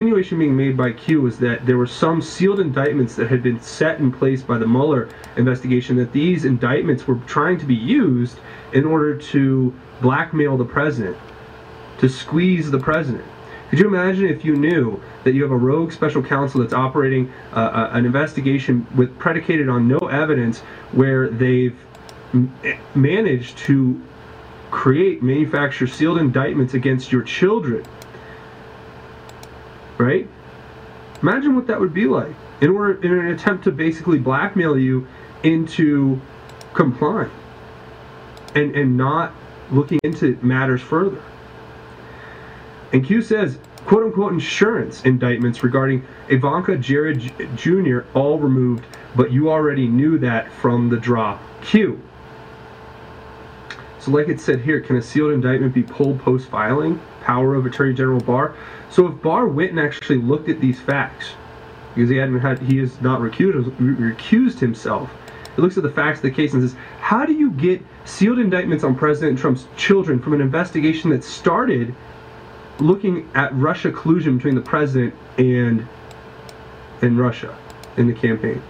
insinuation being made by Q was that there were some sealed indictments that had been set in place by the Mueller investigation, that these indictments were trying to be used in order to blackmail the president, to squeeze the president. Could you imagine if you knew that you have a rogue special counsel that's operating an investigation predicated on no evidence, where they've managed to manufacture sealed indictments against your children? Right? Imagine what that would be like in an attempt to basically blackmail you into complying and not looking into matters further. And Q says, quote unquote, insurance indictments regarding Ivanka, Jared Jr. all removed, but you already knew that from the drop. Q. So like it said here, can a sealed indictment be pulled post-filing? Power of Attorney General Barr. So if Barr went and actually looked at these facts, because he has not recused himself, he looks at the facts of the case and says, how do you get sealed indictments on President Trump's children from an investigation that started looking at Russia collusion between the president and Russia in the campaign?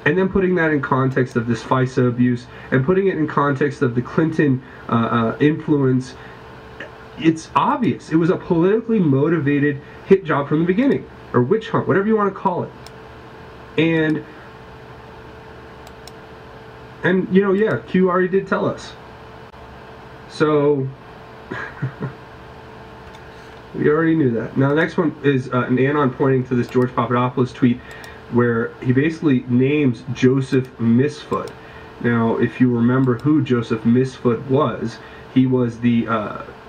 And then putting that in context of this FISA abuse, and putting it in context of the Clinton influence, it's obvious. It was a politically motivated hit job from the beginning, or witch hunt, whatever you want to call it. And you know, yeah, Q already did tell us. So we already knew that. Now the next one is an anon pointing to this George Papadopoulos tweet, where he basically names Joseph Misfoot. Now, if you remember who Joseph Misfoot was, he was the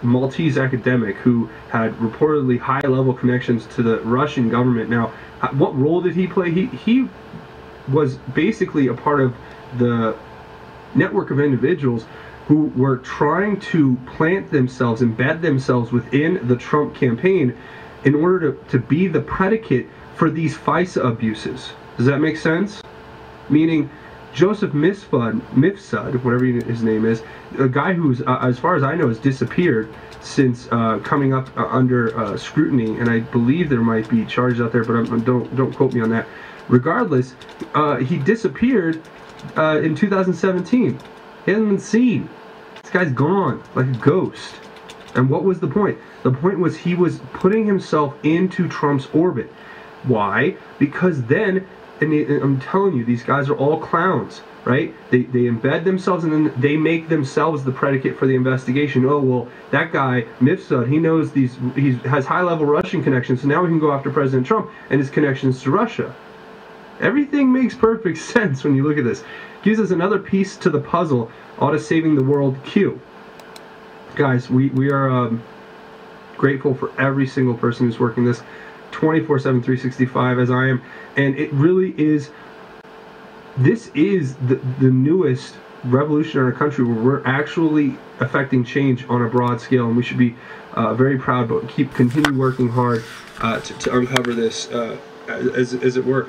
Maltese academic who had reportedly high-level connections to the Russian government. Now, what role did he play? He was basically a part of the network of individuals who were trying to plant themselves, embed themselves within the Trump campaign in order to be the predicate for these FISA abuses. Does that make sense? Meaning, Joseph Mifsud, whatever his name is, a guy who's, as far as I know, has disappeared since coming up under scrutiny, and I believe there might be charges out there, but don't quote me on that. Regardless, he disappeared in 2017. He hasn't been seen. This guy's gone like a ghost. And what was the point? The point was he was putting himself into Trump's orbit. Why? Because then, and I'm telling you, these guys are all clowns, right? They embed themselves, and then they make themselves the predicate for the investigation. Oh, well, that guy, Mifsud, he knows he has high-level Russian connections, so now we can go after President Trump and his connections to Russia. Everything makes perfect sense when you look at this. Gives us another piece to the puzzle out of saving the world Q. Guys, we are grateful for every single person who's working this 24/7, 365, as I am, and it really is. This is the newest revolution in our country, where we're actually affecting change on a broad scale, and we should be very proud, but continue working hard to uncover this, as it were.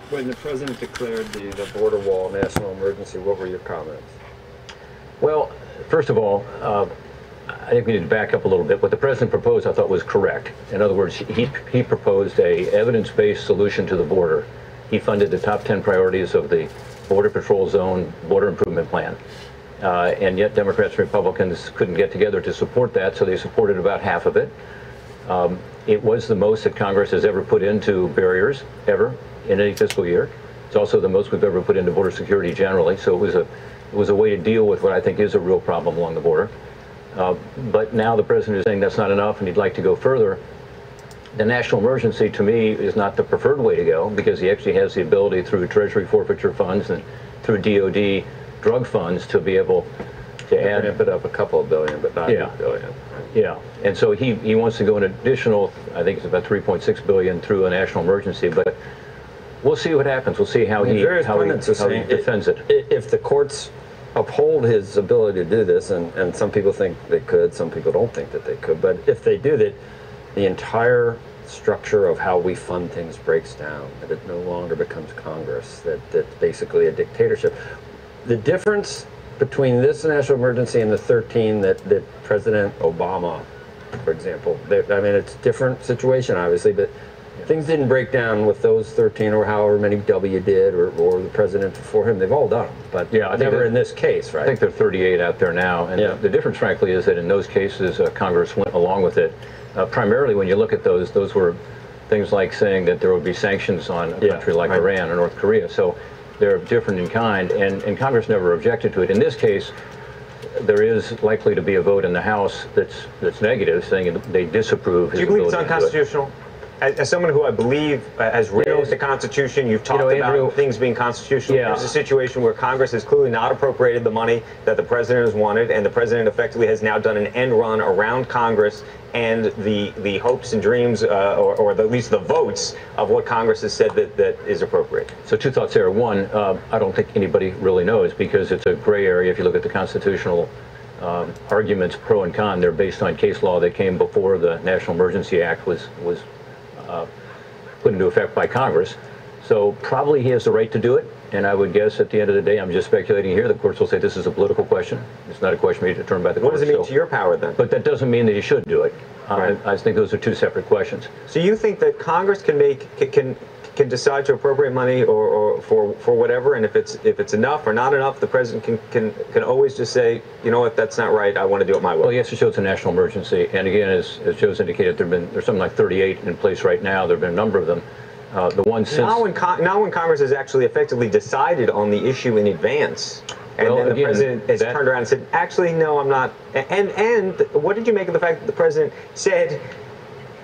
When the president declared the border wall national emergency, what were your comments? Well, first of all, I think we need to back up a little bit. What the president proposed, I thought, was correct. In other words, he proposed a evidence-based solution to the border. He funded the top 10 priorities of the Border Patrol Zone Border Improvement Plan. And yet Democrats and Republicans couldn't get together to support that, so they supported about half of it. It was the most that Congress has ever put into barriers, ever, in any fiscal year. It's also the most we've ever put into border security generally, so it was a way to deal with what I think is a real problem along the border. But now the president is saying that's not enough and he'd like to go further. The national emergency, to me, is not the preferred way to go, because he actually has the ability through Treasury forfeiture funds and through DOD drug funds to be able to add. Ramp it up a couple of billion, but not $8 billion. Yeah, and so he wants to go an additional, I think it's about $3.6 billion through a national emergency, but we'll see what happens. We'll see how he defends it. If the courts uphold his ability to do this, and some people think they could, some people don't think that they could, but if they do that, the entire structure of how we fund things breaks down, that it no longer becomes Congress, that's basically a dictatorship. The difference between this national emergency and the 13 that President Obama for example. I mean, it's a different situation, obviously, but things didn't break down with those 13 or however many W did, or the president before him. They've all done them, but yeah, never in this case, right? I think there are 38 out there now, and yeah. the difference, frankly, is that in those cases, Congress went along with it. Primarily, when you look at those were things like saying that there would be sanctions on a country like Iran or North Korea. So they're different in kind, and Congress never objected to it. In this case, there is likely to be a vote in the House that's negative, saying they disapprove. Do you believe it's unconstitutional? As someone who I believe has read the Constitution, you've talked about Andrew, things being constitutional. Yeah. There's a situation where Congress has clearly not appropriated the money that the president has wanted, and the president effectively has now done an end run around Congress and the hopes and dreams, or at least the votes of what Congress has said that is appropriate. So two thoughts there. One, I don't think anybody really knows, because it's a gray area. If you look at the constitutional arguments pro and con, they're based on case law that came before the National Emergency Act was put into effect by Congress. So probably he has the right to do it, and I would guess at the end of the day, I'm just speculating here, the courts will say this is a political question. It's not a question made determined by the courts. What does it mean to your power then? But that doesn't mean that he should do it. Right. I think those are two separate questions. So you think that Congress can decide to appropriate money or for whatever, and if it's enough or not enough, the president can always just say, you know what, that's not right, I want to do it my way. Well, he has to show it's a national emergency, and again, as Joe's indicated, there's something like 38 in place right now. There have been a number of them. The one since now when Congress has actually effectively decided on the issue in advance, and then the president has turned around and said, actually, no, I'm not. And what did you make of the fact that the president said,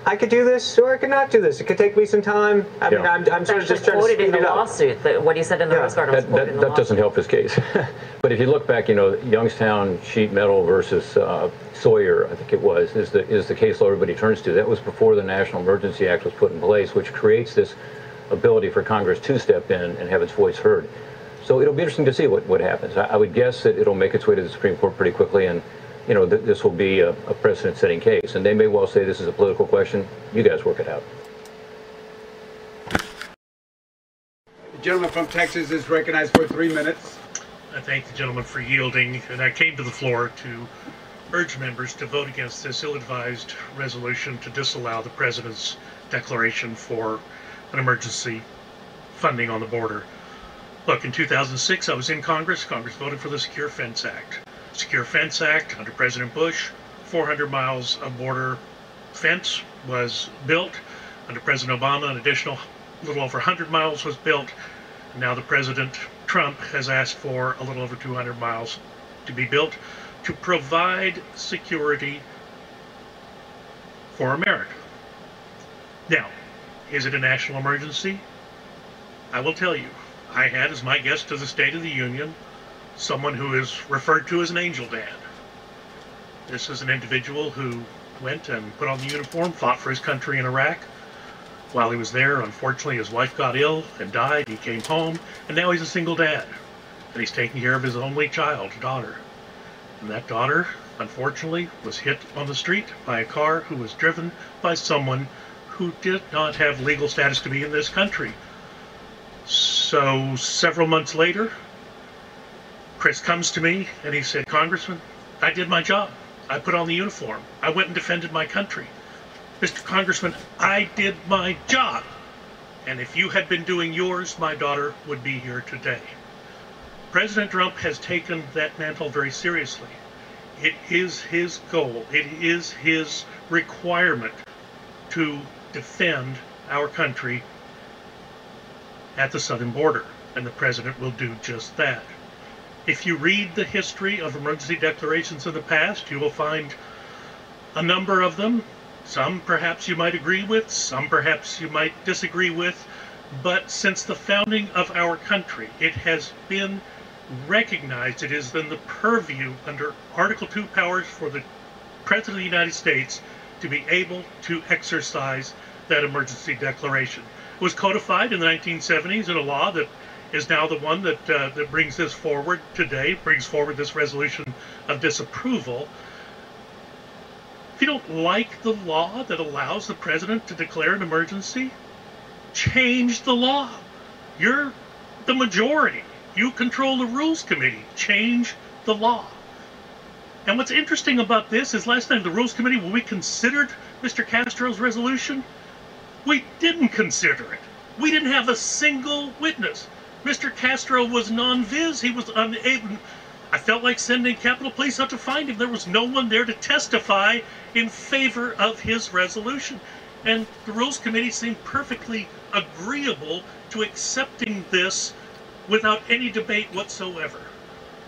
I could do this or I could not do this. It could take me some time. I mean, I'm sort of just trying to speed it up. Quoted in the lawsuit, what he said in the Rose Garden was quoted in the lawsuit. That doesn't help his case. But if you look back, Youngstown sheet metal versus Sawyer, I think it was, is the case law everybody turns to. That was before the National Emergency Act was put in place, which creates this ability for Congress to step in and have its voice heard. So it'll be interesting to see what happens. I would guess that it'll make its way to the Supreme Court pretty quickly, and this will be a precedent-setting case. And they may well say this is a political question. You guys work it out. The gentleman from Texas is recognized for 3 minutes. I thank the gentleman for yielding, and I came to the floor to urge members to vote against this ill-advised resolution to disallow the president's declaration for an emergency funding on the border. Look, in 2006, I was in Congress. Congress voted for the Secure Fence Act. Secure Fence Act under President Bush, 400 miles of border fence was built. Under President Obama, an additional little over 100 miles was built. Now the President Trump has asked for a little over 200 miles to be built to provide security for America. Now, is it a national emergency? I will tell you, I had as my guest to the State of the Union someone who is referred to as an angel dad. This is an individual who went and put on the uniform, fought for his country in Iraq. While he was there, unfortunately, his wife got ill and died. He came home, and now he's a single dad. And he's taking care of his only child, daughter. And that daughter, unfortunately, was hit on the street by a car who was driven by someone who did not have legal status to be in this country. So several months later, Chris comes to me and he said, Congressman, I did my job. I put on the uniform. I went and defended my country. Mr. Congressman, I did my job. And if you had been doing yours, my daughter would be here today. President Trump has taken that mantle very seriously. It is his goal. It is his requirement to defend our country at the southern border. And the president will do just that. If you read the history of emergency declarations in the past, you will find a number of them. Some perhaps you might agree with, some perhaps you might disagree with, but since the founding of our country, it has been recognized, it has been the purview under Article 2 powers for the President of the United States to be able to exercise that emergency declaration. It was codified in the 1970s in a law that is now the one that brings this forward today, brings forward this resolution of disapproval. If you don't like the law that allows the president to declare an emergency, change the law. You're the majority. You control the Rules Committee. Change the law. And what's interesting about this is last time the Rules Committee, when we considered Mr. Castro's resolution, we didn't consider it. We didn't have a single witness. Mr. Castro was non-vis. He was unable. I felt like sending Capitol Police out to find him. There was no one there to testify in favor of his resolution. And the Rules Committee seemed perfectly agreeable to accepting this without any debate whatsoever.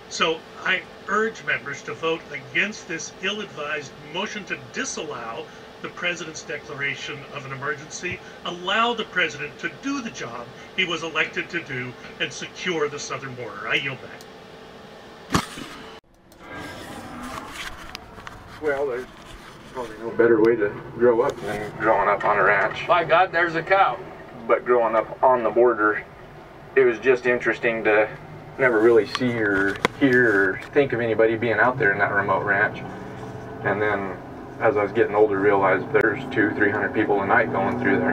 So I urge members to vote against this ill-advised motion to disallow the President's declaration of an emergency, allow the President to do the job he was elected to do, and secure the southern border. I yield back. Well, there's probably no better way to grow up than growing up on a ranch. By God, there's a cow. But growing up on the border, it was just interesting to never really see or hear or think of anybody being out there in that remote ranch. And then as I was getting older, realized there's 200-300 people a night going through there.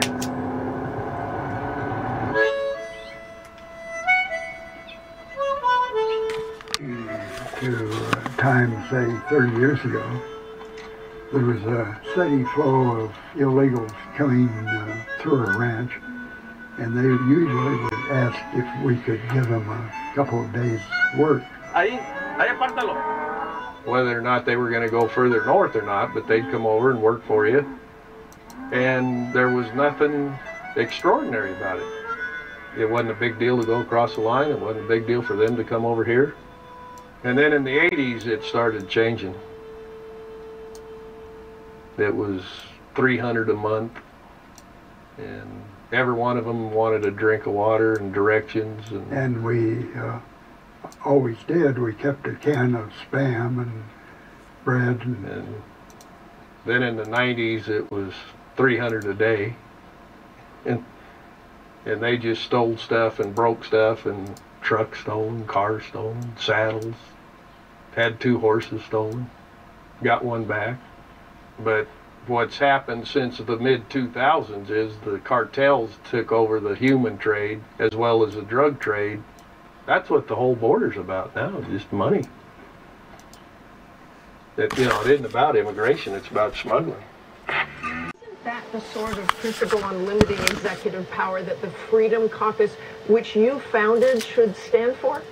To a time, say, 30 years ago, there was a steady flow of illegals coming through our ranch, and they usually would ask if we could give them a couple of days' work. Whether or not they were going to go further north or not, but they'd come over and work for you. And there was nothing extraordinary about it. It wasn't a big deal to go across the line. It wasn't a big deal for them to come over here. And then in the 80s, it started changing. It was $300 a month, and every one of them wanted a drink of water and directions. And we always did. We kept a can of Spam and bread. And then in the 90s, it was $300 a day. And they just stole stuff and broke stuff, and trucks stolen, cars stolen, saddles. Had 2 horses stolen, got one back. But what's happened since the mid-2000s is the cartels took over the human trade as well as the drug trade. That's what the whole border's about now, just money. It isn't about immigration, it's about smuggling. Isn't that the sort of principle on limiting executive power that the Freedom Caucus, which you founded, should stand for?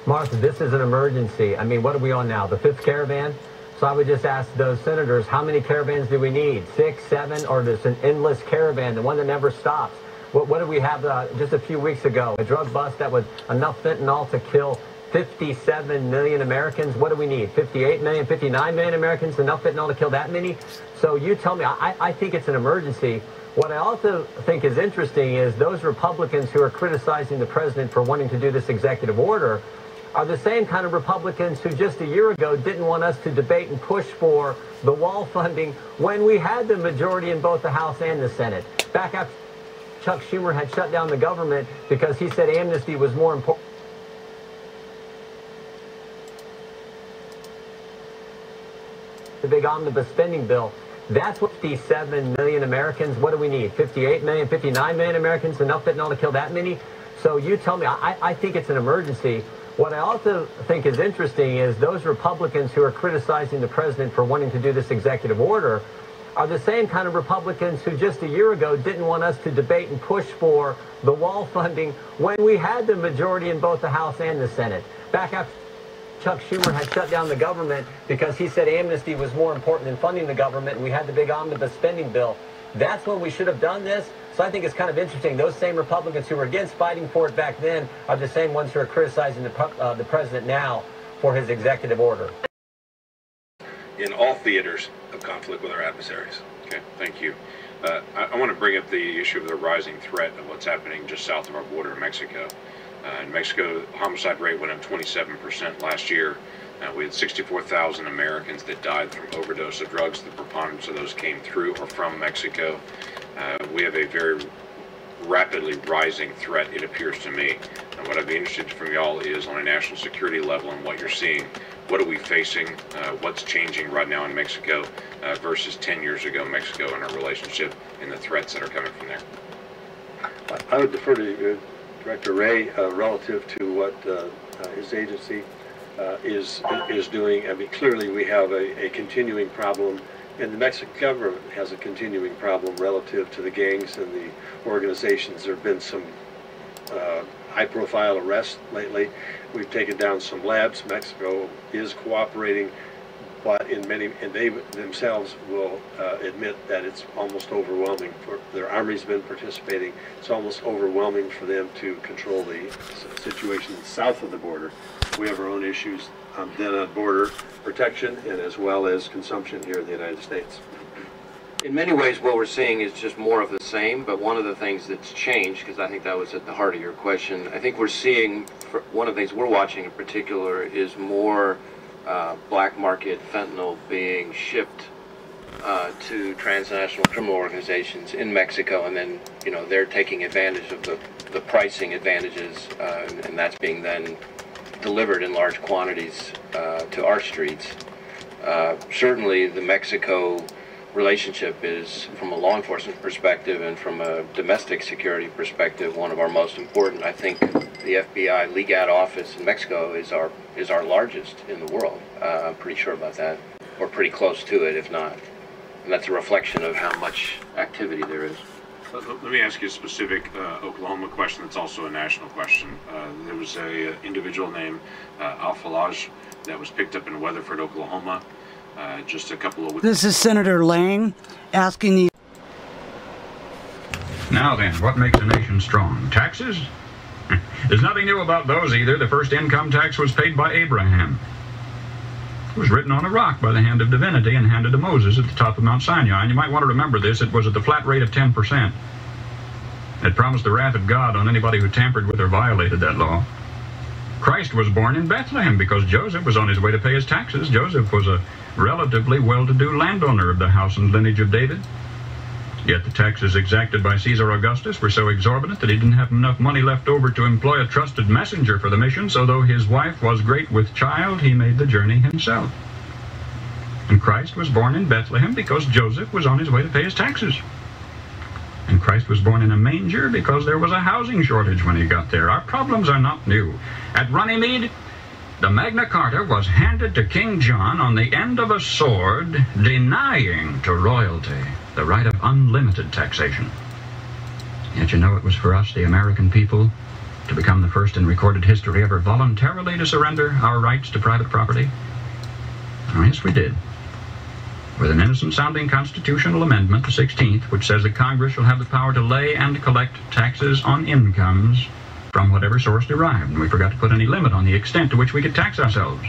Martha, this is an emergency. I mean, what are we on now? The 5th caravan? So I would just ask those senators, how many caravans do we need? 6, 7, or just an endless caravan, the one that never stops? What did we have just a few weeks ago? A drug bust that was enough fentanyl to kill 57 million Americans. What do we need? 58 million, 59 million Americans, enough fentanyl to kill that many? So you tell me, I think it's an emergency. What I also think is interesting is those Republicans who are criticizing the president for wanting to do this executive order are the same kind of Republicans who just a year ago didn't want us to debate and push for the wall funding when we had the majority in both the House and the Senate. Back after Chuck Schumer had shut down the government because he said amnesty was more important. The big omnibus spending bill. That's what 57 million Americans, what do we need? 58 million, 59 million Americans, enough fentanyl to kill that many? So you tell me, I think it's an emergency. What I also think is interesting is those Republicans who are criticizing the president for wanting to do this executive order are the same kind of Republicans who just a year ago didn't want us to debate and push for the wall funding when we had the majority in both the House and the Senate. Back after Chuck Schumer had shut down the government because he said amnesty was more important than funding the government, and we had the big omnibus spending bill. That's when we should have done this. So I think it's kind of interesting. Those same Republicans who were against fighting for it back then are the same ones who are criticizing the president now for his executive order. In all theaters of conflict with our adversaries. Okay, thank you. I want to bring up the issue of the rising threat of what's happening just south of our border in Mexico. In Mexico, the homicide rate went up 27% last year. We had 64,000 Americans that died from overdose of drugs. The preponderance of those came through or from Mexico. We have a very rapidly rising threat, it appears to me. And what I'd be interested from y'all is on a national security level and what you're seeing. What are we facing? What's changing right now in Mexico versus 10 years ago Mexico and our relationship and the threats that are coming from there? I would defer to Director Ray relative to what his agency is doing. I mean, clearly we have a continuing problem, and the Mexican government has a continuing problem relative to the gangs and the organizations. There have been some high-profile arrests lately. We've taken down some labs. Mexico is cooperating, but and they themselves will admit that it's almost overwhelming. Their army's been participating. It's almost overwhelming for them to control the situation south of the border. We have our own issues then on border protection and as well as consumption here in the United States. In many ways, what we're seeing is just more of the same, but one of the things that's changed, because I think that was at the heart of your question, I think we're seeing, one of the things we're watching in particular is more black market fentanyl being shipped to transnational criminal organizations in Mexico, and then, you know, they're taking advantage of the pricing advantages, and that's being then delivered in large quantities to our streets. Certainly the Mexico relationship is, from a law enforcement perspective and from a domestic security perspective, one of our most important. I think the FBI Legat office in Mexico is our largest in the world. I'm pretty sure about that, or pretty close to it, if not. And that's a reflection of how much activity there is. Let me ask you a specific Oklahoma question that's also a national question. There was a individual named Al-Falaj that was picked up in Weatherford, Oklahoma, just a couple of weeks. This is Senator Lang asking the... Now then, what makes a nation strong? Taxes? There's nothing new about those either. The first income tax was paid by Abraham. It was written on a rock by the hand of divinity and handed to Moses at the top of Mount Sinai. And you might want to remember this. It was at the flat rate of 10%. It promised the wrath of God on anybody who tampered with or violated that law. Christ was born in Bethlehem because Joseph was on his way to pay his taxes. Joseph was a relatively well-to-do landowner of the house and lineage of David. Yet the taxes exacted by Caesar Augustus were so exorbitant that he didn't have enough money left over to employ a trusted messenger for the mission, so though his wife was great with child, he made the journey himself. And Christ was born in Bethlehem because Joseph was on his way to pay his taxes. And Christ was born in a manger because there was a housing shortage when he got there. Our problems are not new. At Runnymede, the Magna Carta was handed to King John on the end of a sword, denying to royalty the right of unlimited taxation. Yet you know it was for us, the American people, to become the first in recorded history ever voluntarily to surrender our rights to private property? Oh, yes, we did. With an innocent-sounding constitutional amendment, the 16th, which says that Congress shall have the power to lay and collect taxes on incomes from whatever source derived, and we forgot to put any limit on the extent to which we could tax ourselves.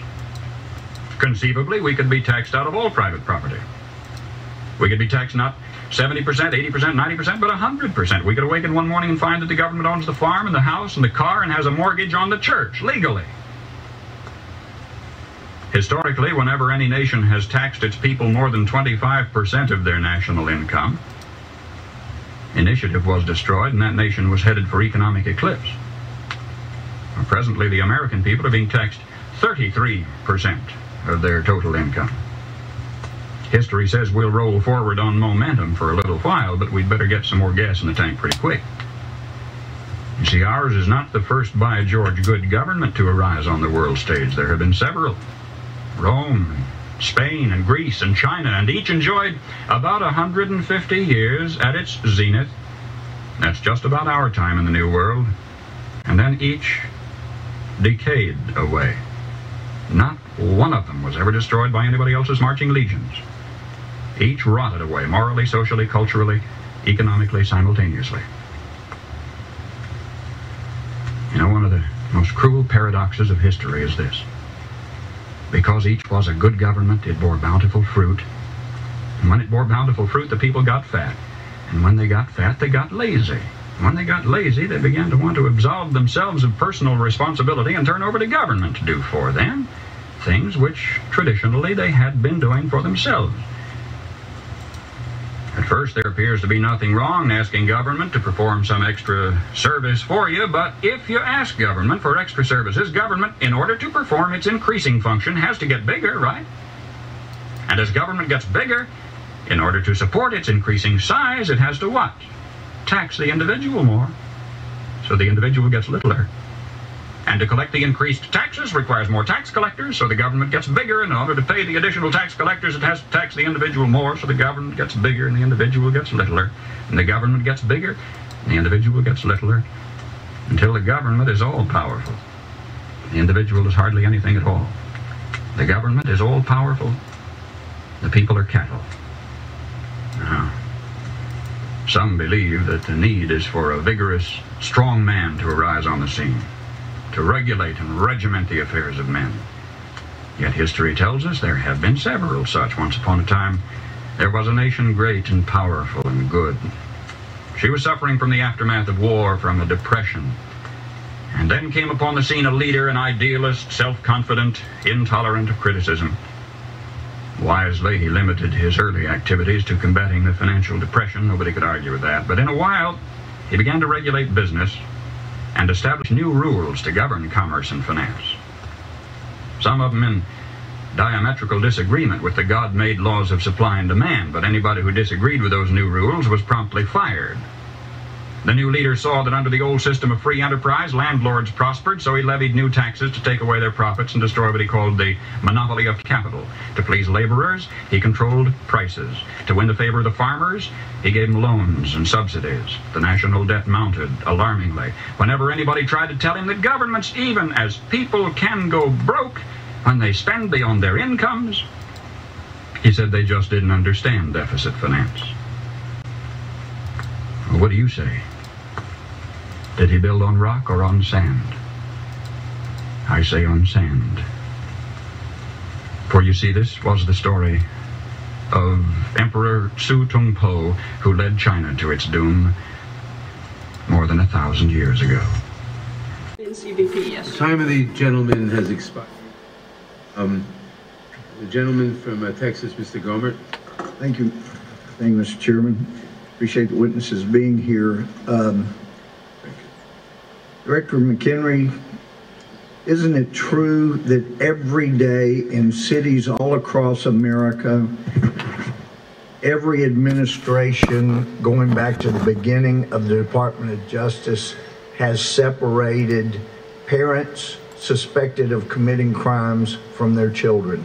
Conceivably, we could be taxed out of all private property. We could be taxed not 70%, 80%, 90%, but 100%. We could awaken one morning and find that the government owns the farm and the house and the car and has a mortgage on the church, legally. Historically, whenever any nation has taxed its people more than 25% of their national income, initiative was destroyed and that nation was headed for economic eclipse. Presently, the American people are being taxed 33% of their total income. History says we'll roll forward on momentum for a little while, but we'd better get some more gas in the tank pretty quick. You see, ours is not the first by George good government to arise on the world stage. There have been several. Rome, Spain, and Greece, and China, and each enjoyed about 150 years at its zenith. That's just about our time in the New World. And then each decayed away. Not one of them was ever destroyed by anybody else's marching legions. Each rotted away, morally, socially, culturally, economically, simultaneously. You know, one of the most cruel paradoxes of history is this. Because each was a good government, it bore bountiful fruit. And when it bore bountiful fruit, the people got fat. And when they got fat, they got lazy. When they got lazy, they began to want to absolve themselves of personal responsibility and turn over to government to do for them things which traditionally they had been doing for themselves. At first, there appears to be nothing wrong in asking government to perform some extra service for you, but if you ask government for extra services, government, in order to perform its increasing function, has to get bigger, right? And as government gets bigger, in order to support its increasing size, it has to what? Tax the individual more. So the individual gets littler. And to collect the increased taxes requires more tax collectors, so the government gets bigger. In order to pay the additional tax collectors, it has to tax the individual more, so the government gets bigger and the individual gets littler. And the government gets bigger, and the individual gets littler, until the government is all-powerful. The individual is hardly anything at all. The government is all-powerful. The people are cattle. Now, some believe that the need is for a vigorous, strong man to arise on the scene, to regulate and regiment the affairs of men. Yet history tells us there have been several such. Once upon a time, there was a nation great and powerful and good. She was suffering from the aftermath of war, from a depression. And then came upon the scene a leader, an idealist, self-confident, intolerant of criticism. Wisely, he limited his early activities to combating the financial depression. Nobody could argue with that. But in a while, he began to regulate business and establish new rules to govern commerce and finance. Some of them in diametrical disagreement with the God-made laws of supply and demand, but anybody who disagreed with those new rules was promptly fired. The new leader saw that under the old system of free enterprise, landlords prospered, so he levied new taxes to take away their profits and destroy what he called the monopoly of capital. To please laborers, he controlled prices. To win the favor of the farmers, he gave them loans and subsidies. The national debt mounted alarmingly. Whenever anybody tried to tell him that governments, even as people, can go broke when they spend beyond their incomes, he said they just didn't understand deficit finance. Well, what do you say? Did he build on rock or on sand? I say on sand. For you see, this was the story of Emperor Su Tongpo, who led China to its doom more than 1,000 years ago. In CBP, yes. The time of the gentleman has expired. The gentleman from Texas, Mr. Gomert. Thank you. Thank you, Mr. Chairman. Appreciate the witnesses being here. Director McHenry, isn't it true that every day in cities all across America, every administration going back to the beginning of the Department of Justice has separated parents suspected of committing crimes from their children?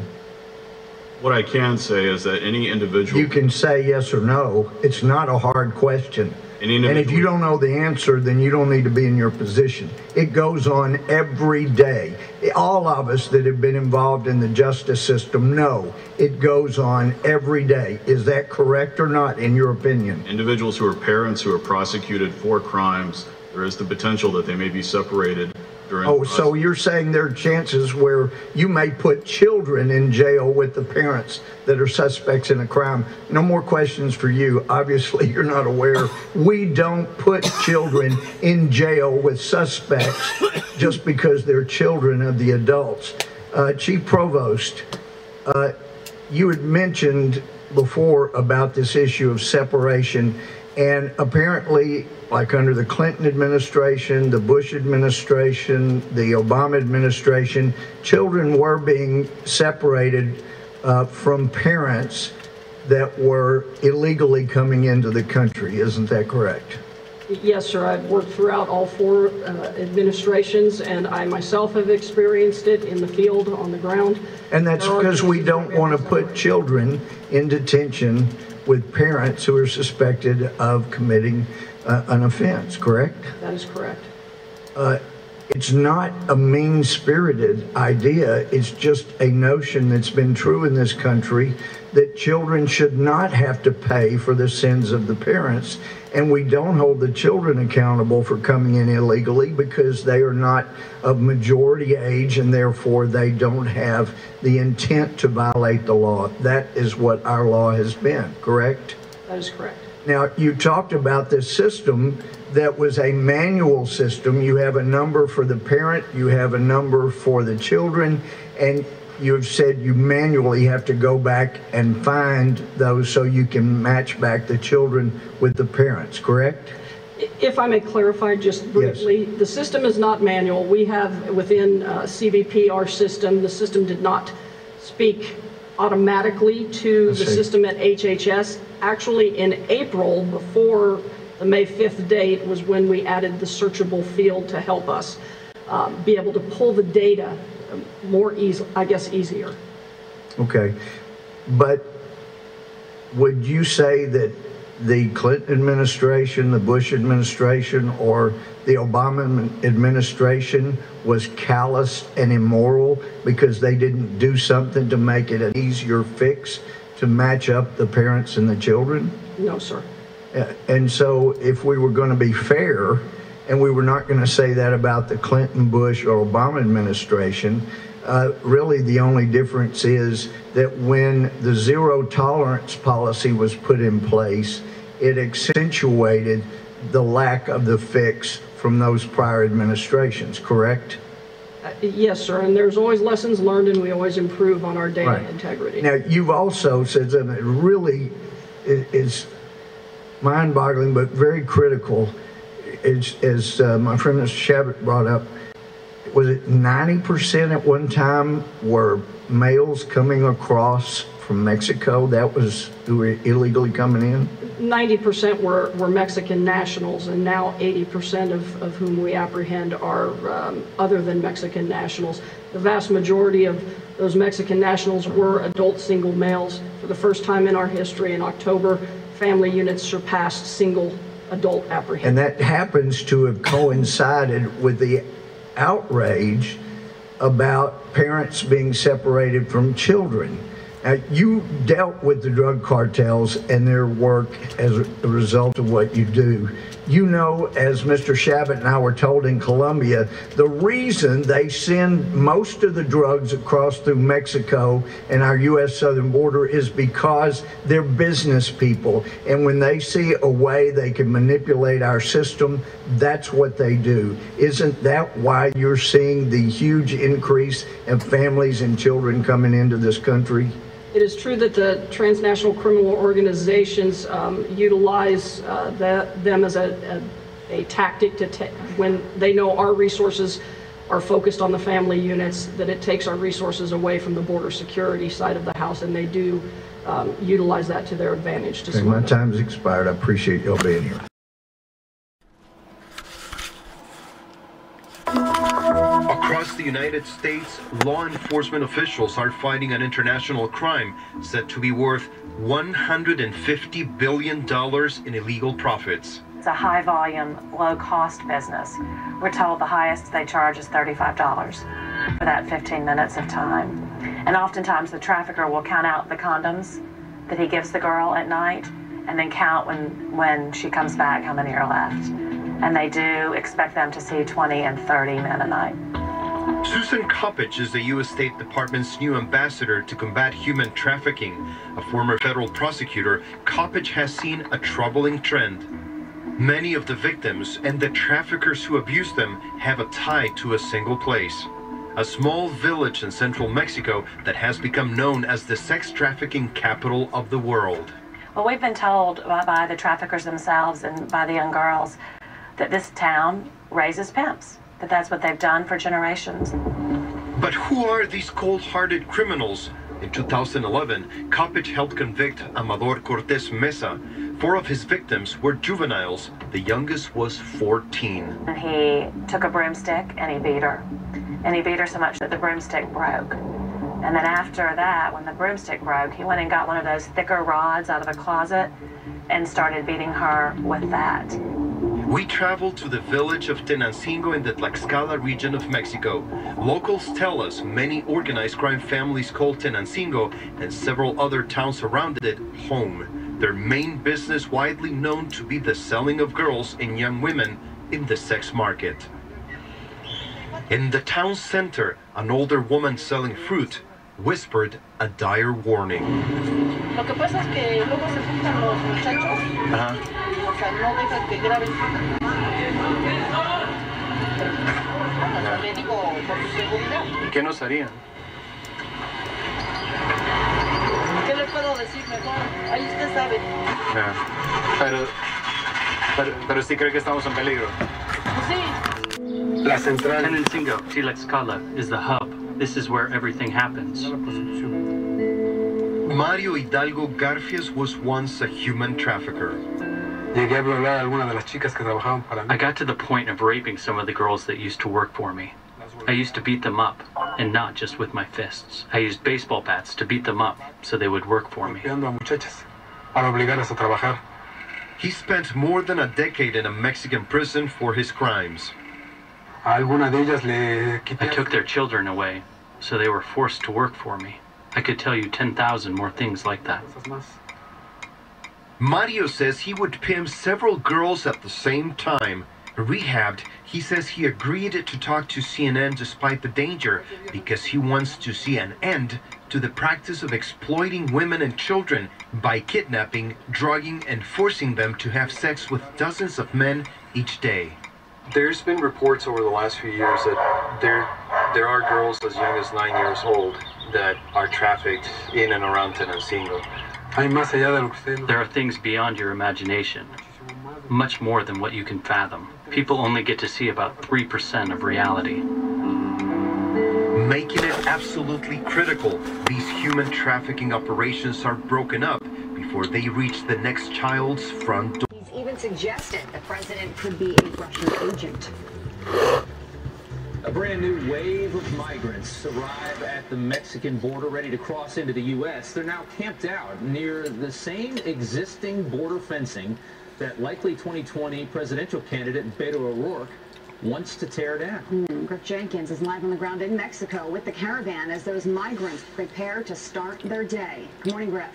What I can say is that any individual... You can say yes or no. It's not a hard question. And if you don't know the answer, then you don't need to be in your position. It goes on every day. All of us that have been involved in the justice system know it goes on every day. Is that correct or not, in your opinion? Individuals who are parents who are prosecuted for crimes, there is the potential that they may be separated during the process. So you're saying there are chances where you may put children in jail with the parents that are suspects in a crime. No more questions for you. Obviously, you're not aware. We don't put children in jail with suspects just because they're children of the adults. Chief Provost, you had mentioned before about this issue of separation, and apparently, like under the Clinton administration, the Bush administration, the Obama administration, children were being separated from parents that were illegally coming into the country. Isn't that correct? Yes, sir. I've worked throughout all four administrations, and I myself have experienced it in the field, on the ground. And that's because we don't want to put children in detention with parents who are suspected of committing an offense, correct? That is correct. It's not a mean-spirited idea. It's just a notion that's been true in this country that children should not have to pay for the sins of the parents, and we don't hold the children accountable for coming in illegally because they are not of majority age and therefore they don't have the intent to violate the law. That is what our law has been, correct? That is correct. Now, you talked about this system that was a manual system. You have a number for the parent, you have a number for the children, and you have said you manually have to go back and find those so you can match back the children with the parents, correct? If I may clarify just briefly, yes. The system is not manual. We have within CBP, our system, the system did not speak automatically to the system at HHS. Actually, in April, before the May 5th date, was when we added the searchable field to help us. be able to pull the data more easily, I guess easier. Okay, but would you say that the Clinton administration, the Bush administration, or the Obama administration was callous and immoral because they didn't do something to make it an easier fix to match up the parents and the children? No, sir. And so if we were going to be fair, and we were not going to say that about the Clinton, Bush, or Obama administration, really the only difference is that when the zero tolerance policy was put in place, it accentuated the lack of the fix from those prior administrations, correct? Yes, sir, and there's always lessons learned, and we always improve on our data integrity. Now, you've also said something that really is mind-boggling, but very critical. As my friend Mr. Shabbat brought up, was it 90% at one time were males coming across from Mexico? That was who were illegally coming in? 90% were Mexican nationals, and now 80% of whom we apprehend are other than Mexican nationals. The vast majority of those Mexican nationals were adult single males. For the first time in our history, in October, family units surpassed single adult apprehension. And that happens to have coincided with the outrage about parents being separated from children. Now, you dealt with the drug cartels and their work as a result of what you do. You know, as Mr. Shabbat and I were told in Colombia, the reason they send most of the drugs across through Mexico and our U.S. southern border is because they're business people. And when they see a way they can manipulate our system, that's what they do. Isn't that why you're seeing the huge increase in families and children coming into this country? It is true that the transnational criminal organizations utilize them as a tactic to when they know our resources are focused on the family units, that it takes our resources away from the border security side of the house, and they do utilize that to their advantage. To my time's expired. I appreciate y'all being here. Across the United States, law enforcement officials are fighting an international crime said to be worth $150 billion in illegal profits. It's a high-volume, low-cost business. We're told the highest they charge is $35 for that 15 minutes of time. And oftentimes the trafficker will count out the condoms that he gives the girl at night and then count when she comes back how many are left. And they do expect them to see 20 and 30 men a night. Susan Coppage is the U.S. State Department's new ambassador to combat human trafficking. A former federal prosecutor, Coppage has seen a troubling trend. Many of the victims and the traffickers who abuse them have a tie to a single place. A small village in central Mexico that has become known as the sex trafficking capital of the world. Well, we've been told by the traffickers themselves and by the young girls that this town raises pimps, that that's what they've done for generations. But who are these cold-hearted criminals? In 2011, Coppage helped convict Amador Cortez Mesa. 4 of his victims were juveniles. The youngest was 14. And he took a broomstick and he beat her. And he beat her so much that the broomstick broke. And then after that, when the broomstick broke, he went and got one of those thicker rods out of a closet and started beating her with that. We traveled to the village of Tenancingo in the Tlaxcala region of Mexico. Locals tell us many organized crime families call Tenancingo and several other towns around it home. Their main business widely known to be the selling of girls and young women in the sex market. In the town center, an older woman selling fruit whispered a dire warning. Lo que pasa es que luego se juntan los muchachos. O sea, no dejan que graben. Le digo por su seguridad. ¿Qué nos harían? ¿Qué le puedo decir mejor? Ahí usted sabe. Pero sí cree que estamos en peligro. Sí. La central. Tenancingo, Tlaxcala, is the hub. This is where everything happens. Mario Hidalgo Garfias was once a human trafficker. I got to the point of raping some of the girls that used to work for me. I used to beat them up, and not just with my fists. I used baseball bats to beat them up so they would work for me. He spent more than a decade in a Mexican prison for his crimes. I took their children away, so they were forced to work for me. I could tell you 10,000 more things like that. Mario says he would pimp several girls at the same time. Rehabbed, he says he agreed to talk to CNN despite the danger because he wants to see an end to the practice of exploiting women and children by kidnapping, drugging, and forcing them to have sex with dozens of men each day. There's been reports over the last few years that there are girls as young as 9 years old that are trafficked in and around Tenancingo. There are things beyond your imagination, much more than what you can fathom. People only get to see about 3% of reality. Making it absolutely critical, these human trafficking operations are broken up before they reach the next child's front door. He's even suggested the president could be a Russian agent. A brand new wave of migrants arrive at the Mexican border ready to cross into the U.S. They're now camped out near the same existing border fencing that likely 2020 presidential candidate Beto O'Rourke wants to tear down. Griff Jenkins is live on the ground in Mexico with the caravan as those migrants prepare to start their day. Good morning, Griff.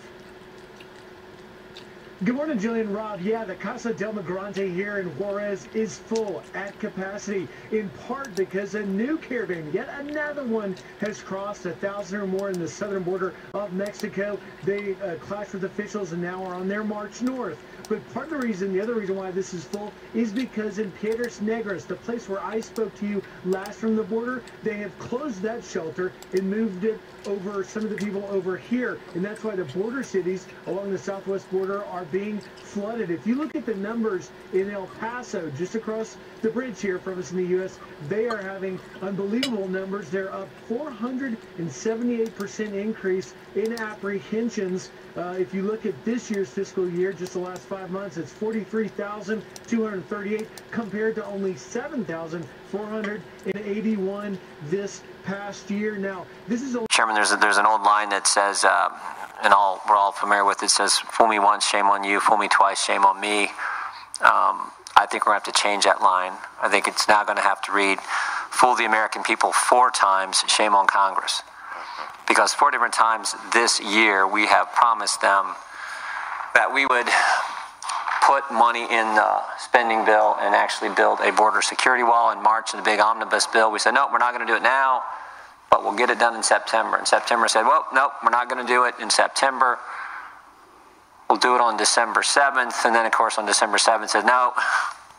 Good morning, Jillian, Rob. Yeah, the Casa del Migrante here in Juarez is full at capacity, in part because a new caravan, yet another one, has crossed 1,000 or more in the southern border of Mexico. They clashed with officials and now are on their march north. But part of the reason, the other reason why this is full is because in Piedras Negras, the place where I spoke to you last from the border, they have closed that shelter and moved it over, some of the people over here. And that's why the border cities along the southwest border are being flooded. If you look at the numbers in El Paso, just across the bridge here from us in the U.S., they are having unbelievable numbers. They're up 478% increase in apprehensions. If you look at this year's fiscal year, just the last 5 months, it's 43,238 compared to only 7,481 this past year. Now, this is Chairman, there's an old line that says, and we're all familiar with it, says, "Fool me once, shame on you. Fool me twice, shame on me." I think we're going to have to change that line. I think it's now going to have to read, "Fool the American people 4 times, shame on Congress." Because 4 different times this year we have promised them that we would put money in the spending bill and actually build a border security wall. In March in the big omnibus bill, we said, no, we're not going to do it now, but we'll get it done in September. And September said, well, no, we're not going to do it in September. We'll do it on December 7th. And then, of course, on December 7th said, no,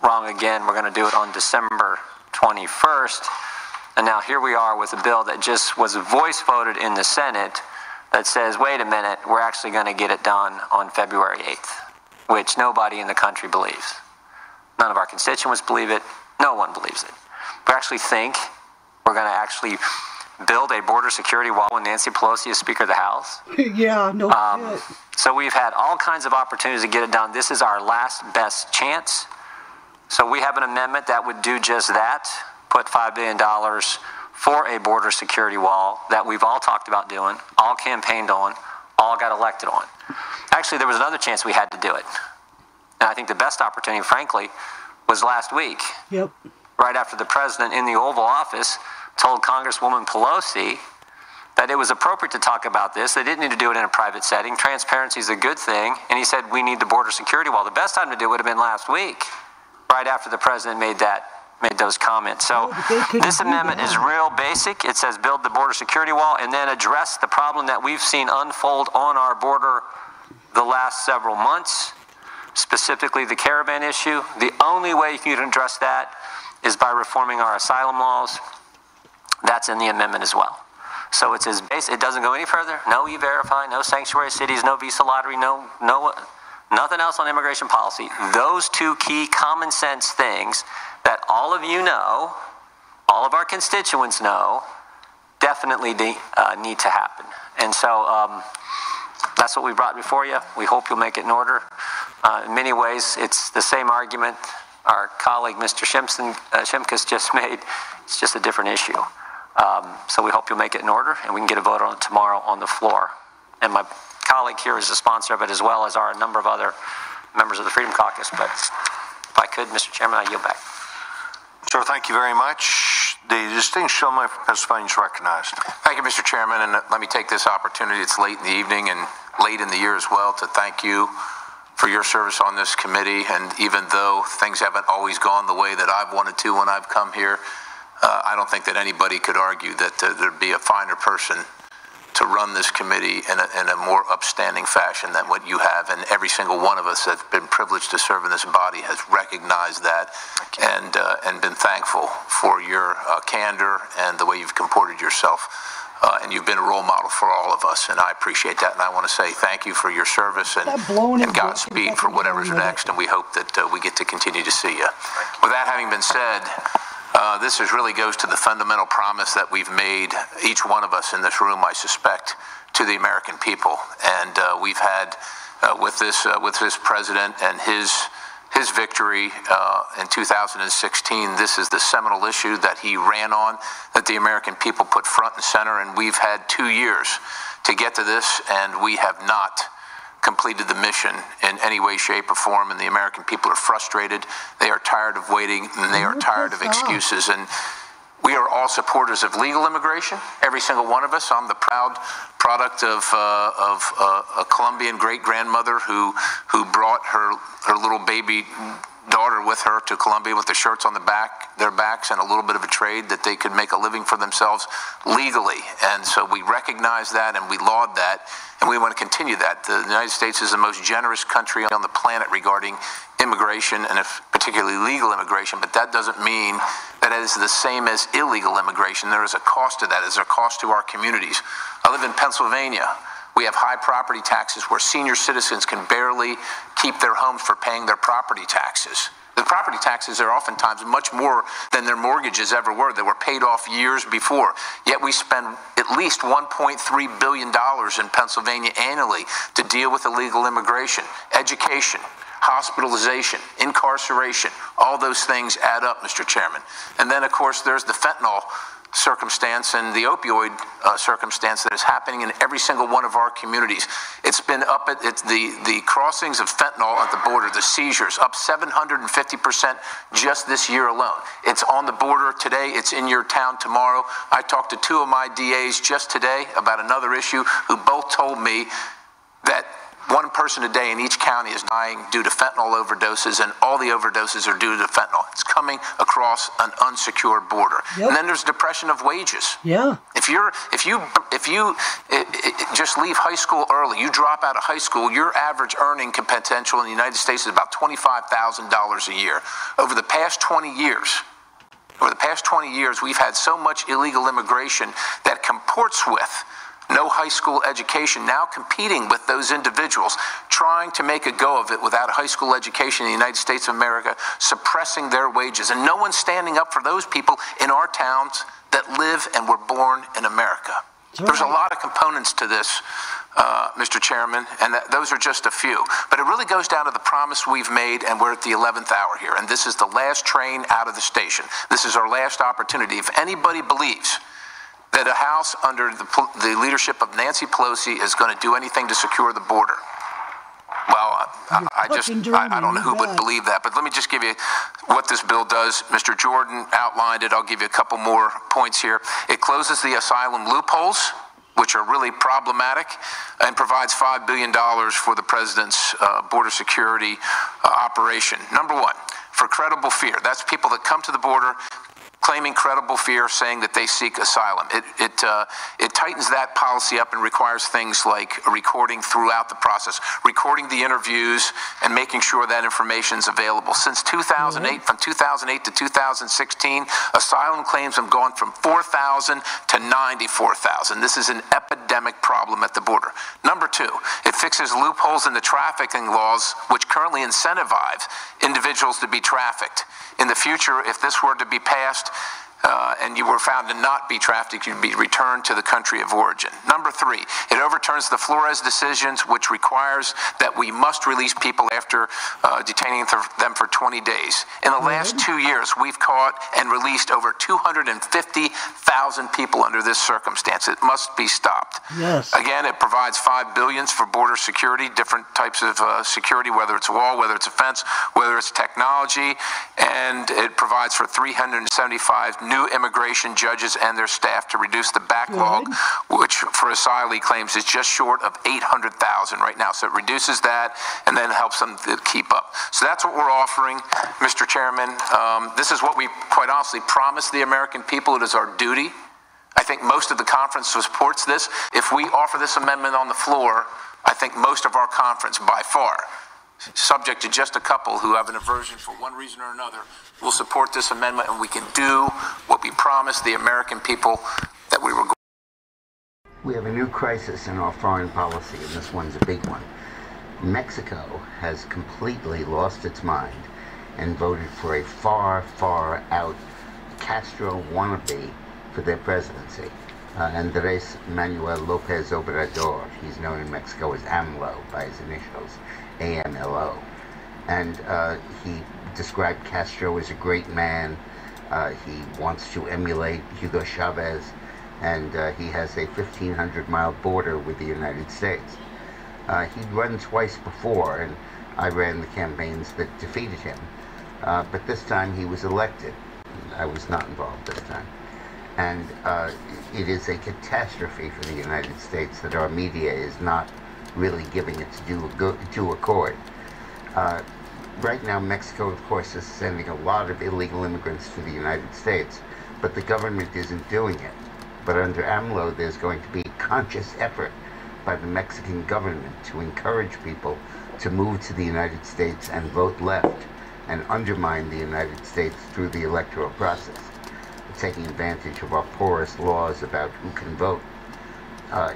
wrong again. We're going to do it on December 21st. And now here we are with a bill that just was voice voted in the Senate that says, wait a minute, we're actually going to get it done on February 8th, which nobody in the country believes. None of our constituents believe it. No one believes it. We actually think we're going to actually build a border security wall when Nancy Pelosi is Speaker of the House. Yeah, no shit. So we've had all kinds of opportunities to get it done. This is our last best chance. So we have an amendment that would do just that, put $5 billion for a border security wall that we've all talked about doing, all campaigned on, all got elected on. Actually, there was another chance we had to do it. And I think the best opportunity, frankly, was last week. Yep. Right after the president in the Oval Office told Congresswoman Pelosi that it was appropriate to talk about this. They didn't need to do it in a private setting. Transparency is a good thing. And he said, we need the border security wall. The best time to do it would have been last week, right after the president made those comments. So this amendment is real basic. It says build the border security wall and then address the problem that we've seen unfold on our border the last several months, specifically the caravan issue. The only way you can address that is by reforming our asylum laws. That's in the amendment as well. So it's as basic. It doesn't go any further. No E-Verify, no sanctuary cities, no visa lottery, no nothing else on immigration policy. Those 2 key common sense things that all of you know, all of our constituents know, definitely need to happen. And so that's what we brought before you. We hope you'll make it in order. In many ways, it's the same argument our colleague, Mr. Shimkus, just made. It's just a different issue. So we hope you'll make it in order, and we can get a vote on it tomorrow on the floor. And my colleague here is a sponsor of it, as well as are a number of other members of the Freedom Caucus. But if I could, Mr. Chairman, I yield back. Sir, thank you very much. The distinguished gentleman from Pennsylvania is recognized. Thank you, Mr. Chairman, and let me take this opportunity, it's late in the evening and late in the year as well, to thank you for your service on this committee. And even though things haven't always gone the way that I've wanted to when I've come here, I don't think that anybody could argue that there'd be a finer person to run this committee in a more upstanding fashion than what you have. And every single one of us that's been privileged to serve in this body has recognized that and been thankful for your candor and the way you've comported yourself. And you've been a role model for all of us, and I appreciate that. And I want to say thank you for your service and Godspeed for whatever's next, and we hope that we get to continue to see you. With that having been said, this really goes to the fundamental promise that we've made, each one of us in this room, I suspect, to the American people. And we've had, with this president and his victory in 2016, this is the seminal issue that he ran on, that the American people put front and center. And we've had 2 years to get to this, and we have not completed the mission in any way, shape, or form, and the American people are frustrated. They are tired of waiting, and they are tired of excuses. And we are all supporters of legal immigration, every single one of us. I'm the proud product of a Colombian great-grandmother who brought her little baby daughter with her to Colombia with the shirts on their backs, and a little bit of a trade that they could make a living for themselves legally. And so we recognize that and we laud that, and we want to continue that. The United States is the most generous country on the planet regarding immigration, and particularly legal immigration, but that doesn't mean that it is the same as illegal immigration. There is a cost to that. There's a cost to our communities. I live in Pennsylvania. We have high property taxes where senior citizens can barely keep their homes for paying their property taxes. The property taxes are oftentimes much more than their mortgages ever were. They were paid off years before. Yet we spend at least $1.3 billion in Pennsylvania annually to deal with illegal immigration, education, hospitalization, incarceration. All those things add up, Mr. Chairman. And then, of course, there's the fentanyl circumstance and the opioid circumstance that is happening in every single one of our communities. It's been up at the crossings of fentanyl at the border, the seizures, up 750% just this year alone. It's on the border today. It's in your town tomorrow. I talked to 2 of my DAs just today about another issue who both told me that 1 person a day in each county is dying due to fentanyl overdoses, and all the overdoses are due to fentanyl. It's coming across an unsecured border. Yep. And then there's depression of wages. Yeah. If you just leave high school early, you drop out of high school, your average earning potential in the United States is about $25,000 a year. Over the past 20 years, we've had so much illegal immigration that comports with no high school education, now competing with those individuals, trying to make a go of it without a high school education in the United States of America, suppressing their wages. And no one's standing up for those people in our towns that live and were born in America. There's a lot of components to this, Mr. Chairman, and those are just a few. But it really goes down to the promise we've made, and we're at the 11th hour here. And this is the last train out of the station. This is our last opportunity. If anybody believes that a House under the leadership of Nancy Pelosi is going to do anything to secure the border, well, I don't know who would believe that. But let me just give you what this bill does. Mr. Jordan outlined it. I'll give you a couple more points here. It closes the asylum loopholes, which are really problematic, and provides $5 billion for the president's border security operation. Number 1, for credible fear. That's people that come to the border claiming credible fear, saying that they seek asylum. It tightens that policy up and requires things like recording throughout the process, recording the interviews and making sure that information is available. Since 2008, from 2008 to 2016, asylum claims have gone from 4,000 to 94,000. This is an epidemic problem at the border. Number 2, it fixes loopholes in the trafficking laws, which currently incentivize individuals to be trafficked. In the future, if this were to be passed, and you were found to not be trafficked, you'd be returned to the country of origin. Number 3, it overturns the Flores decisions, which requires that we must release people after detaining them for 20 days. In the last 2 years, we've caught and released over 250,000 people under this circumstance. It must be stopped. Yes. Again, it provides $5 billion for border security, different types of security, whether it's a wall, whether it's a fence, whether it's technology, and it provides for 375 new immigration judges and their staff to reduce the backlog, which for asylee claims is just short of 800,000 right now. So it reduces that and then helps them to keep up. So that's what we're offering, Mr. Chairman. This is what we quite honestly promised the American people. It is our duty. I think most of the conference supports this. If we offer this amendment on the floor, I think most of our conference, by far, subject to just a couple who have an aversion for one reason or another, will support this amendment, and we can do what we promised the American people that we were going to. We have a new crisis in our foreign policy, and this one's a big one. Mexico has completely lost its mind and voted for a far, far out Castro wannabe for their presidency. Andrés Manuel López Obrador. He's known in Mexico as AMLO by his initials, AMLO. And he described Castro as a great man. He wants to emulate Hugo Chavez, and he has a 1,500-mile border with the United States. He'd run twice before, and I ran the campaigns that defeated him. But this time he was elected. I was not involved this time. And it is a catastrophe for the United States that our media is not really giving its due accord. Right now, Mexico, of course, is sending a lot of illegal immigrants to the United States, but the government isn't doing it. But under AMLO, there's going to be a conscious effort by the Mexican government to encourage people to move to the United States and vote left and undermine the United States through the electoral process, taking advantage of our porous laws about who can vote.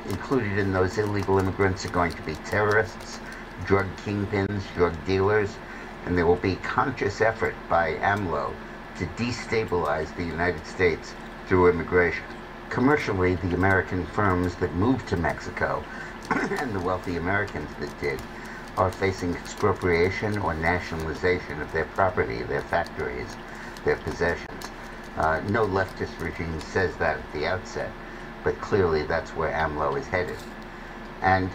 Included in those illegal immigrants are going to be terrorists, drug kingpins, drug dealers, and there will be a conscious effort by AMLO to destabilize the United States through immigration. Commercially, the American firms that moved to Mexico and the wealthy Americans that did are facing expropriation or nationalization of their property, their factories, their possessions. No leftist regime says that at the outset, but clearly that's where AMLO is headed. And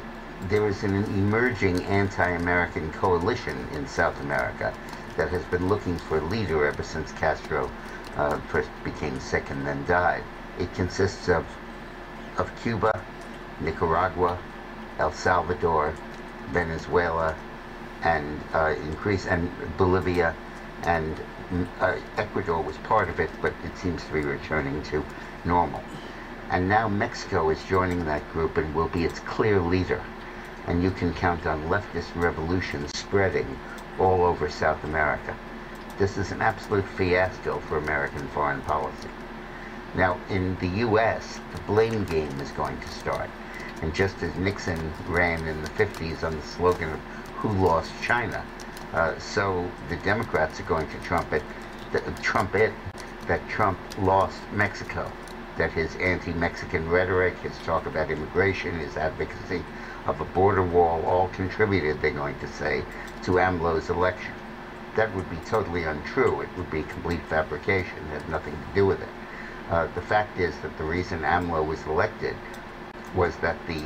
there is an emerging anti-American coalition in South America that has been looking for a leader ever since Castro first became sick and then died. It consists of Cuba, Nicaragua, El Salvador, Venezuela, and Bolivia, and Ecuador was part of it, but it seems to be returning to normal. And now Mexico is joining that group and will be its clear leader. And you can count on leftist revolutions spreading all over South America. This is an absolute fiasco for American foreign policy. Now, in the U.S., the blame game is going to start. And just as Nixon ran in the 50s on the slogan of "Who lost China?" So the Democrats are going to trumpet that Trump lost Mexico, that his anti-Mexican rhetoric, his talk about immigration, his advocacy of a border wall all contributed, they're going to say, to AMLO's election. That would be totally untrue. It would be complete fabrication. It had nothing to do with it. The fact is that the reason AMLO was elected was that the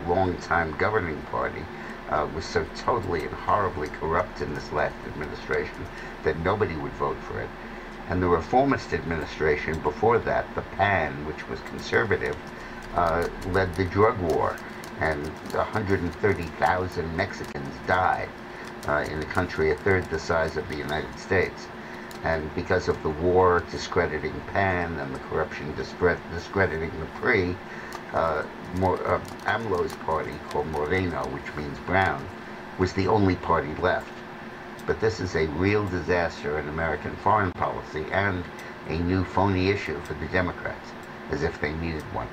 long-time governing party was so totally and horribly corrupt in this last administration that nobody would vote for it. And the reformist administration before that, the PAN, which was conservative, led the drug war, and 130,000 Mexicans died in a country a third the size of the United States. And because of the war discrediting PAN and the corruption discrediting the PRI, AMLO's party, called Moreno, which means brown, was the only party left. But this is a real disaster in American foreign policy and a new phony issue for the Democrats, as if they needed one.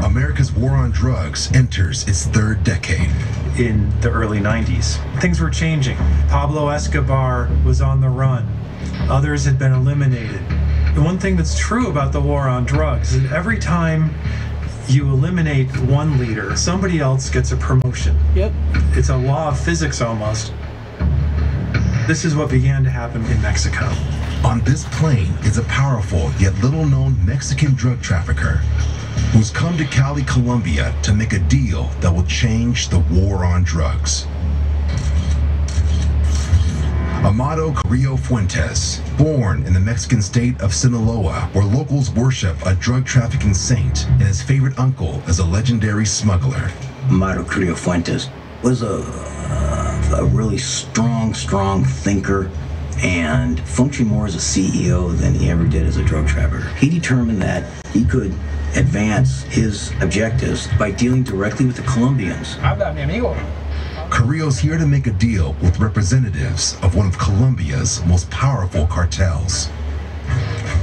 America's war on drugs enters its third decade. In the early 90s, things were changing. Pablo Escobar was on the run. Others had been eliminated. The one thing that's true about the war on drugs is that every time you eliminate one leader, somebody else gets a promotion. Yep. It's a law of physics almost. This is what began to happen in Mexico. On this plane is a powerful yet little-known Mexican drug trafficker who's come to Cali, Colombia to make a deal that will change the war on drugs. Amado Carrillo Fuentes, born in the Mexican state of Sinaloa, where locals worship a drug trafficking saint, and his favorite uncle is a legendary smuggler. Amado Carrillo Fuentes was a really strong thinker and functioned more as a CEO than he ever did as a drug trafficker. He determined that he could advance his objectives by dealing directly with the Colombians. Habla, mi amigo. Carrillo's here to make a deal with representatives of one of Colombia's most powerful cartels.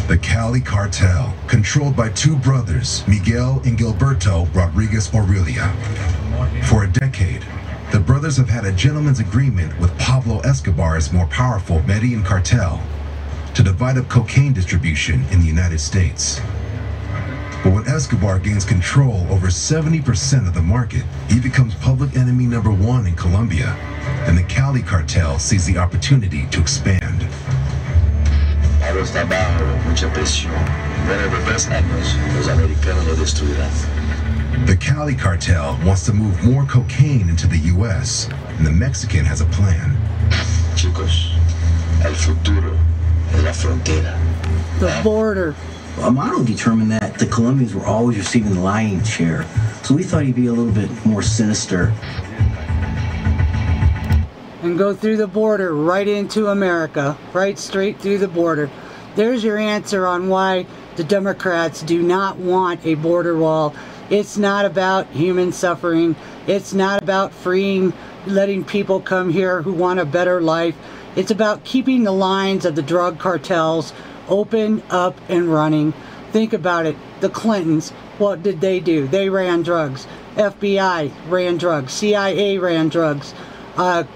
The Cali Cartel, controlled by two brothers, Miguel and Gilberto Rodriguez Aurelia. For a decade, the brothers have had a gentleman's agreement with Pablo Escobar's more powerful Medellin cartel to divide up cocaine distribution in the United States. But when Escobar gains control over 70% of the market, he becomes public enemy number one in Colombia, and the Cali cartel sees the opportunity to expand. Pablo está bajo mucha presión. Whenever best años, los americanos lo destruirán. The Cali cartel wants to move more cocaine into the U.S., and the Mexican has a plan. Chicos, el futuro es la frontera. The border. Amado determined that the Colombians were always receiving the lion's share, so we thought he'd be a little bit more sinister. And go through the border right into America, right straight through the border. There's your answer on why the Democrats do not want a border wall. It's not about human suffering. It's not about freeing, letting people come here who want a better life. It's about keeping the lines of the drug cartels open, up, and running. Think about it. The Clintons, what did they do? They ran drugs. FBI ran drugs. CIA ran drugs.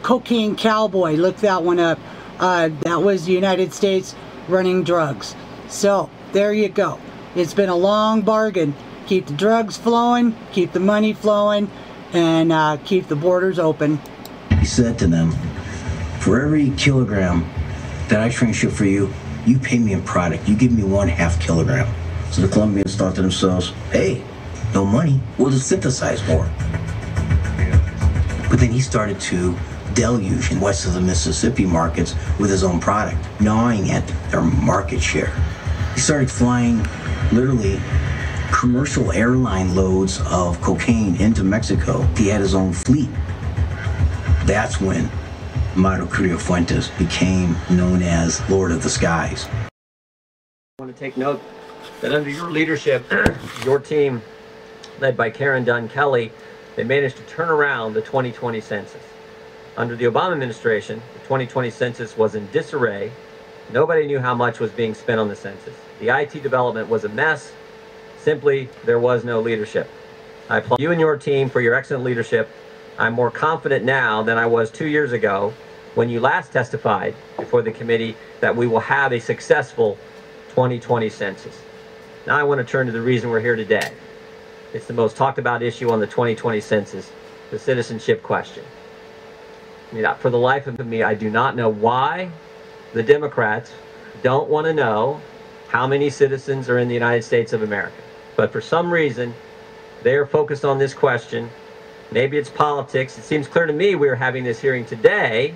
Cocaine Cowboy, look that one up. That was the United States running drugs. So, there you go. It's been a long bargain. Keep the drugs flowing, keep the money flowing, and keep the borders open. He said to them, for every kilogram that I transship for you, you pay me in product. You give me 1/2 kilogram. So the Colombians thought to themselves, hey, no money, we'll just synthesize more. But then he started to deluge in west of the Mississippi markets with his own product, gnawing at their market share. He started flying literally commercial airline loads of cocaine into Mexico. He had his own fleet. That's when Amado Carrillo Fuentes became known as Lord of the Skies. I want to take note that under your leadership, your team, led by Karen Dunn Kelly, they managed to turn around the 2020 census. Under the Obama administration, the 2020 census was in disarray. Nobody knew how much was being spent on the census. The IT development was a mess. Simply, there was no leadership. I applaud you and your team for your excellent leadership. I'm more confident now than I was 2 years ago when you last testified before the committee that we will have a successful 2020 census. Now I want to turn to the reason we're here today. It's the most talked about issue on the 2020 census, the citizenship question. I mean, for the life of me, I do not know why the Democrats don't want to know how many citizens are in the United States of America. But for some reason, they are focused on this question. Maybe it's politics. It seems clear to me we are having this hearing today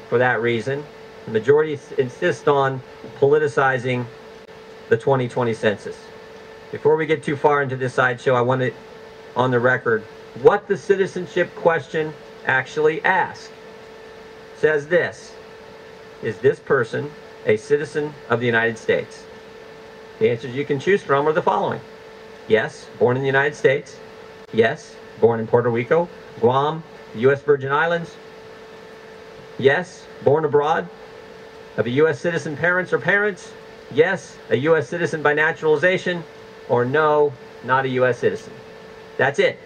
for that reason. The majority insists on politicizing the 2020 census. Before we get too far into this sideshow, I want to, on the record, what the citizenship question actually asks. It says this: is this person a citizen of the United States? The answers you can choose from are the following. Yes, born in the United States. Yes, born in Puerto Rico, Guam, the U.S. Virgin Islands. Yes, born abroad, of a U.S. citizen parents or parents. Yes, a U.S. citizen by naturalization. Or no, not a U.S. citizen. That's it.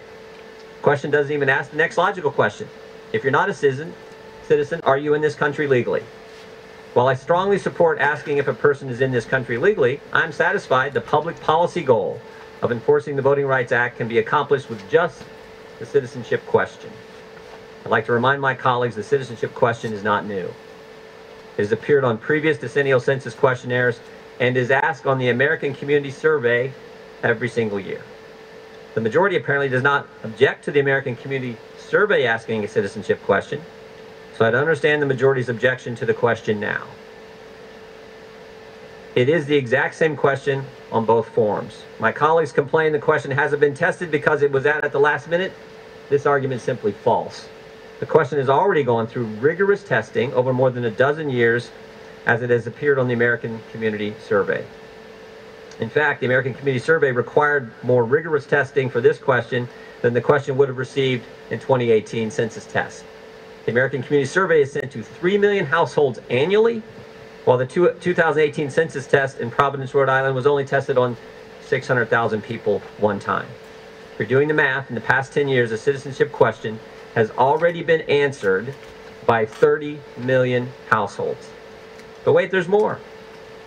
Question doesn't even ask the next logical question. If you're not a citizen, are you in this country legally? While I strongly support asking if a person is in this country legally, I'm satisfied the public policy goal of enforcing the Voting Rights Act can be accomplished with just the citizenship question. I'd like to remind my colleagues the citizenship question is not new. It has appeared on previous decennial census questionnaires and is asked on the American Community Survey every single year. The majority apparently does not object to the American Community Survey asking a citizenship question, so I'd understand the majority's objection to the question now. It is the exact same question on both forms. My colleagues complain the question hasn't been tested because it was at the last minute. This argument is simply false. The question has already gone through rigorous testing over more than a dozen years as it has appeared on the American Community Survey. In fact, the American Community Survey required more rigorous testing for this question than the question would have received in 2018 census tests. The American Community Survey is sent to 3 million households annually, while the 2018 census test in Providence, Rhode Island was only tested on 600,000 people one time. If you're doing the math, in the past 10 years, the citizenship question has already been answered by 30 million households. But wait, there's more.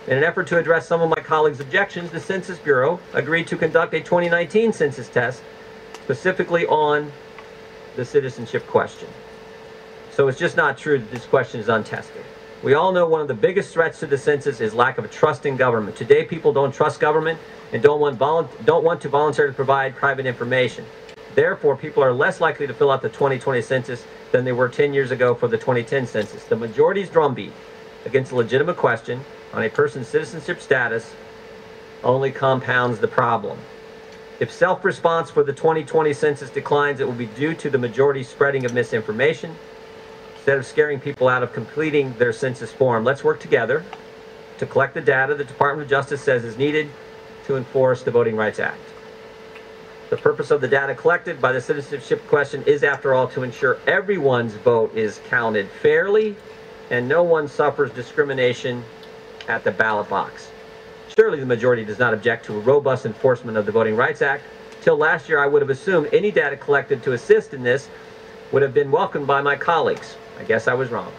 In an effort to address some of my colleagues' objections, the Census Bureau agreed to conduct a 2019 census test specifically on the citizenship question. So it's just not true that this question is untested. We all know one of the biggest threats to the census is lack of trust in government. Today, people don't trust government and don't want to voluntarily provide private information. Therefore, people are less likely to fill out the 2020 census than they were 10 years ago for the 2010 census. The majority's drumbeat against a legitimate question on a person's citizenship status only compounds the problem. If self-response for the 2020 census declines, it will be due to the majority's spreading of misinformation. Instead of scaring people out of completing their census form, let's work together to collect the data the Department of Justice says is needed to enforce the Voting Rights Act. The purpose of the data collected by the citizenship question is, after all, to ensure everyone's vote is counted fairly and no one suffers discrimination at the ballot box. Surely the majority does not object to a robust enforcement of the Voting Rights Act. Till last year, I would have assumed any data collected to assist in this would have been welcomed by my colleagues. I guess I was wrong.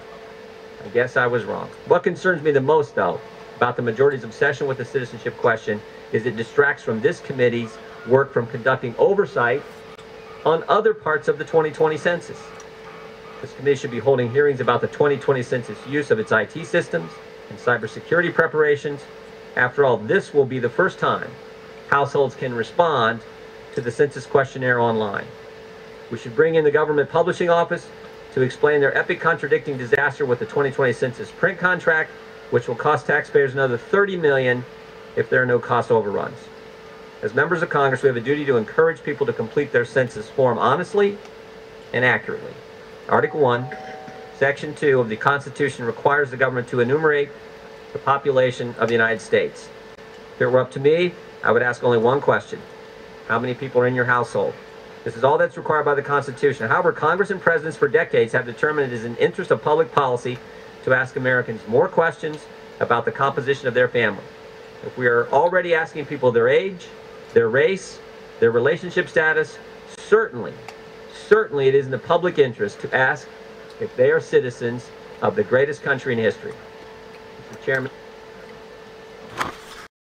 What concerns me the most, though, about the majority's obsession with the citizenship question is it distracts from this committee's work from conducting oversight on other parts of the 2020 census. This committee should be holding hearings about the 2020 census use of its IT systems and cybersecurity preparations. After all, this will be the first time households can respond to the census questionnaire online. We should bring in the government publishing office to explain their epic contradicting disaster with the 2020 census print contract, which will cost taxpayers another $30 million if there are no cost overruns. As members of Congress, we have a duty to encourage people to complete their census form honestly and accurately. Article 1, Section 2 of the Constitution requires the government to enumerate the population of the United States. If it were up to me, I would ask only one question. How many people are in your household? This is all that's required by the Constitution. However, Congress and presidents for decades have determined it is in the interest of public policy to ask Americans more questions about the composition of their family. If we are already asking people their age, their race, their relationship status, certainly it is in the public interest to ask if they are citizens of the greatest country in history. Mr. Chairman.